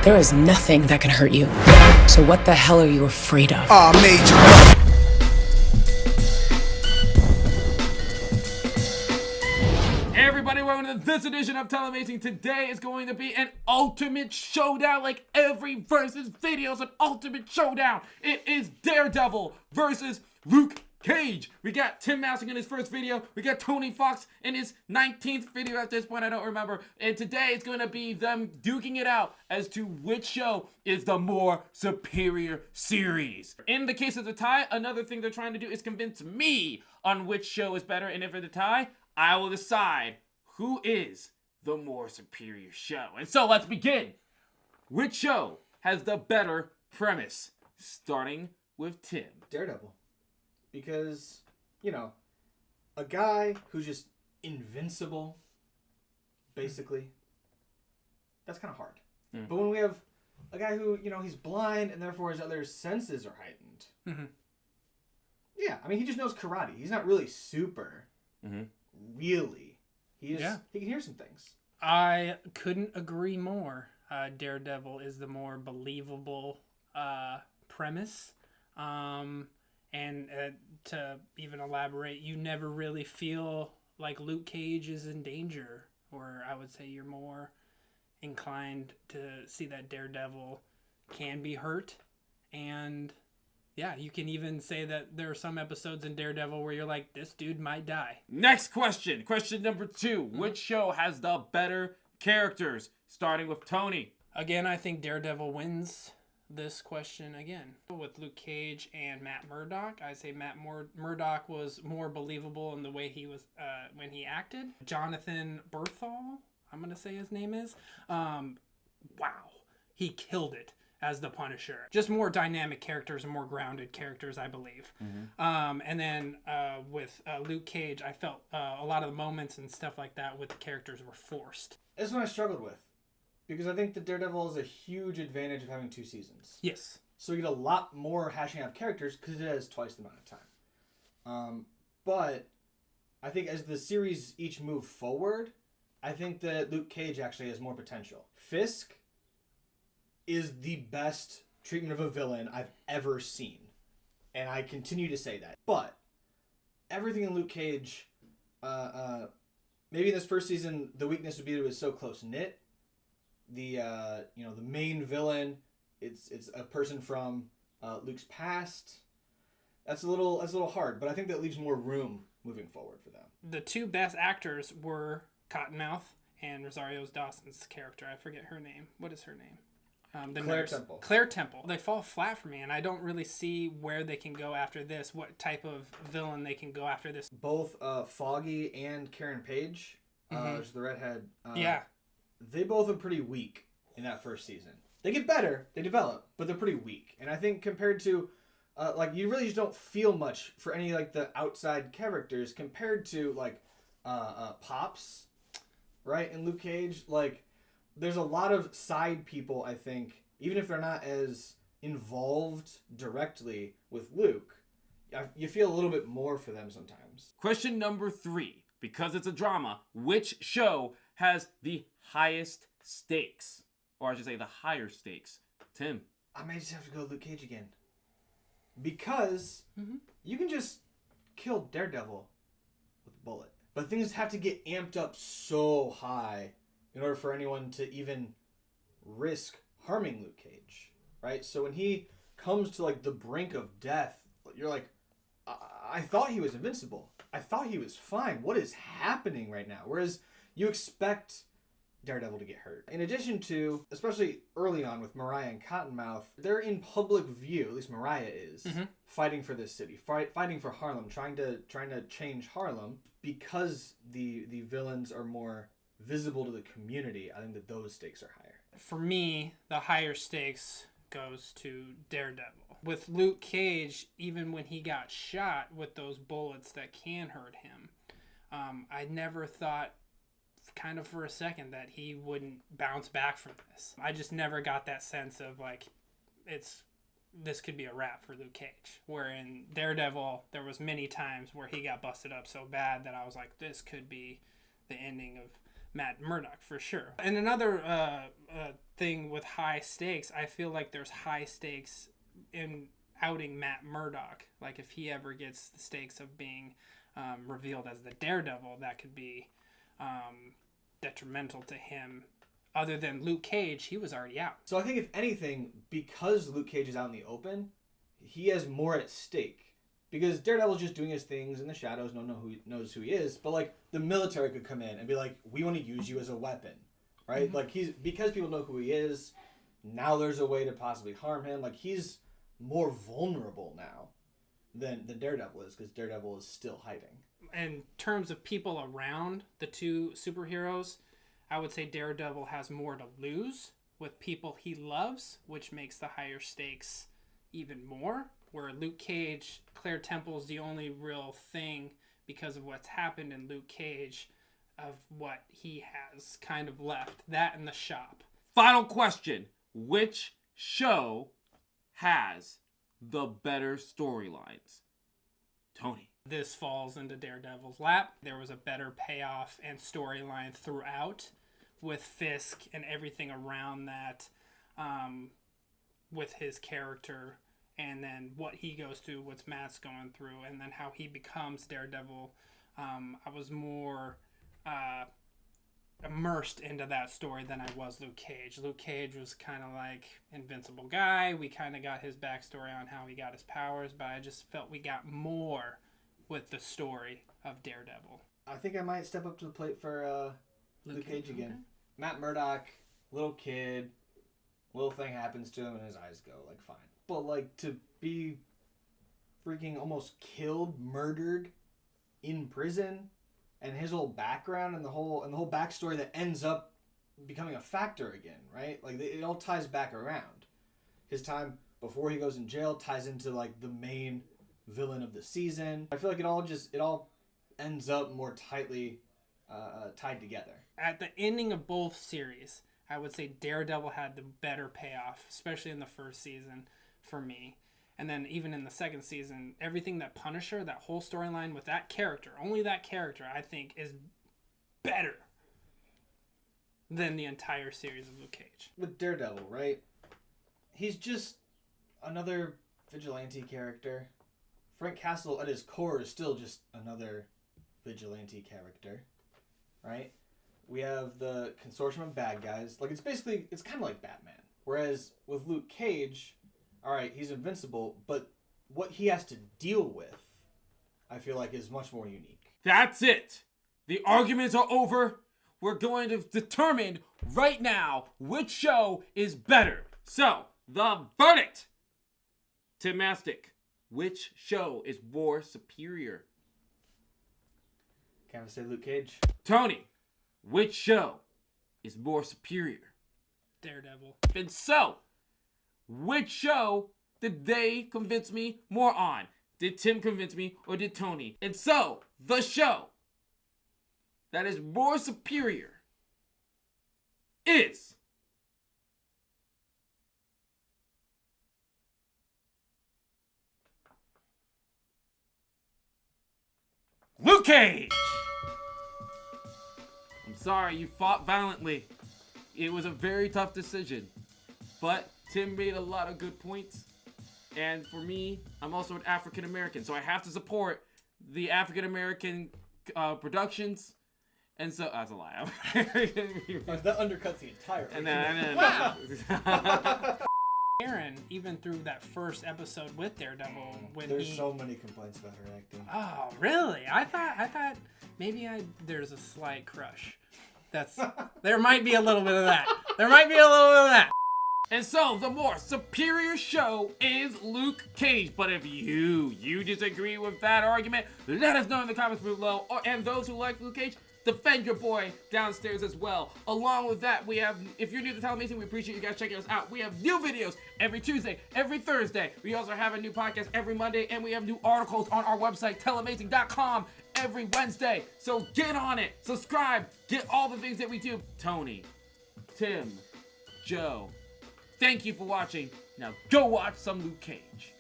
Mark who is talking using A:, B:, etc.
A: There is nothing that can hurt you. So what the hell are you afraid of?
B: Aw, Major.
C: Hey everybody, welcome to this edition of Telemazing. Today is going to be an ultimate showdown. Like every versus video is an ultimate showdown. It is Daredevil versus Luke Cage. We got Tim Mousing in his first video. We got Tony Fox in his 19th video at this point. I don't remember. And today it's going to be them duking it out as to which show is the more superior series. In the case of the tie, another thing they're trying to do is convince me on which show is better. And if it's a tie, I will decide who is the more superior show. And so let's begin. Which show has the better premise? Starting with Tim.
D: Daredevil. Because, you know, a guy who's just invincible, basically, that's kind of hard. Mm. But when we have a guy who, you know, he's blind and therefore his other senses are heightened. Mm-hmm. Yeah, I mean, he just knows karate. He's not really super. Mm-hmm. Really. He can hear some things.
E: I couldn't agree more. Daredevil is the more believable premise. And to even elaborate, you never really feel like Luke Cage is in danger, or I would say you're more inclined to see that Daredevil can be hurt. And yeah, you can even say that there are some episodes in Daredevil where you're like, this dude might die.
C: Next question. Question number 2. Which show has the better characters? Starting with Tony.
E: Again, I think Daredevil wins this question again. With Luke Cage and Matt Murdock, I say Matt Murdock was more believable in the way he was when he acted. Jonathan Berthal, I'm going to say his name is. Wow. He killed it as the Punisher. Just more dynamic characters and more grounded characters, I believe. Mm-hmm. And then with Luke Cage, I felt a lot of the moments and stuff like that with the characters were forced.
D: That's what I struggled with. Because I think that Daredevil is a huge advantage of having 2 seasons.
E: Yes. So
D: you get a lot more hashing out of characters because it has twice the amount of time. But I think as the series each move forward, I think that Luke Cage actually has more potential. Fisk is the best treatment of a villain I've ever seen. And I continue to say that. But everything in Luke Cage, maybe in this first season, the weakness would be that it was so close-knit. The main villain, it's a person from Luke's past. That's a little hard, but I think that leaves more room moving forward for them.
E: The 2 best actors were Cottonmouth and Rosario Dawson's character. I forget her name. What is her name?
D: Claire Temple.
E: Claire Temple. They fall flat for me, and I don't really see where they can go after this. What type of villain they can go after this?
D: Both Foggy and Karen Page, who's the redhead. They both are pretty weak in that first season. They get better, they develop, but they're pretty weak. And I think compared to, you really just don't feel much for any, the outside characters compared to, Pops, right? In Luke Cage, there's a lot of side people, I think, even if they're not as involved directly with Luke, you feel a little bit more for them sometimes.
C: Question number 3. Because it's a drama, which show has the highest stakes? Or I should say the higher stakes. Tim.
D: I may just have to go Luke Cage again. Because you can just kill Daredevil with a bullet. But things have to get amped up so high in order for anyone to even risk harming Luke Cage. Right? So when he comes to the brink of death, you're like, I thought he was invincible. I thought he was fine. What is happening right now? Whereas you expect Daredevil to get hurt. In addition to, especially early on with Mariah and Cottonmouth, they're in public view, at least Mariah is, fighting for this city, fighting for Harlem, trying to change Harlem. Because the villains are more visible to the community, I think that those stakes are higher.
E: For me, the higher stakes goes to Daredevil. With Luke Cage, even when he got shot with those bullets that can hurt him, I never thought kind of for a second that he wouldn't bounce back from this. I just never got that sense of this could be a wrap for Luke Cage. Where in Daredevil, there was many times where he got busted up so bad that I was like, this could be the ending of Matt Murdock for sure. And another thing with high stakes, I feel like there's high stakes in outing Matt Murdock. Like if he ever gets the stakes of being revealed as the Daredevil, that could be detrimental to him. Other than Luke Cage, he was already out.
D: So I think if anything, because Luke Cage is out in the open, he has more at stake. Because Daredevil's just doing his things in the shadows, no one knows who he is. But like the military could come in and be like, we want to use you as a weapon, right? Mm-hmm. Like because people know who he is, now there's a way to possibly harm him. Like he's more vulnerable now than Daredevil is, because Daredevil is still hiding. In
E: terms of people around the two superheroes, I would say Daredevil has more to lose with people he loves, which makes the higher stakes even more. Where Luke Cage, Claire Temple's the only real thing because of what's happened in Luke Cage of what he has kind of left. That in the shop.
C: Final question. Which show has the better storylines? Tony.
E: This falls into Daredevil's lap. There was a better payoff and storyline throughout with Fisk and everything around that with his character. And then what he goes through, what Matt's going through, and then how he becomes Daredevil. I was more immersed into that story than I was Luke Cage. Luke Cage was kind of like invincible guy. We kind of got his backstory on how he got his powers, but I just felt we got more with the story of Daredevil.
D: I think I might step up to the plate for Luke Cage again. Okay. Matt Murdock, little kid, little thing happens to him and his eyes go, like, fine. But, like, to be freaking almost killed, murdered in prison, and his whole background and the whole backstory that ends up becoming a factor again, right? Like, it all ties back around. His time before he goes in jail ties into, like, the main villain of the season. I feel like it all ends up more tightly tied together.
E: At the ending of both series, I would say Daredevil had the better payoff, especially in the first season for me. And then even in the second season, everything that Punisher, that whole storyline with that character, only that character, I think, is better than the entire series of Luke Cage.
D: With Daredevil, right? He's just another vigilante character. Frank Castle, at his core, is still just another vigilante character, right? We have the consortium of bad guys. Like, it's kind of like Batman. Whereas with Luke Cage, all right, he's invincible, but what he has to deal with, I feel like, is much more unique.
C: That's it. The arguments are over. We're going to determine right now which show is better. So, the verdict. Tim Mastic, which show is more superior?
D: Can't say Luke Cage.
C: Tony, which show is more superior?
E: Daredevil.
C: And so, which show did they convince me more on? Did Tim convince me or did Tony? And so, the show that is more superior is Luke Cage! I'm sorry, you fought violently. It was a very tough decision. But Tim made a lot of good points. And for me, I'm also an African American, so I have to support the African American productions. And so, that's a lie.
D: That undercuts the entire
C: thing.
E: Wow! Aaron, even through that first episode with Daredevil,
D: there's so many complaints about her acting.
E: Oh, really? I thought maybe there's a slight crush. There might be a little bit of that.
C: And so, the more superior show is Luke Cage. But if you disagree with that argument, let us know in the comments below. And those who like Luke Cage, defend your boy downstairs as well. Along with that, we have, if you're new to Telemazing, we appreciate you guys checking us out. We have new videos every Tuesday, every Thursday. We also have a new podcast every Monday, and we have new articles on our website, telemazing.com, every Wednesday. So get on it, subscribe, get all the things that we do. Tony, Tim, Joe, thank you for watching. Now go watch some Luke Cage.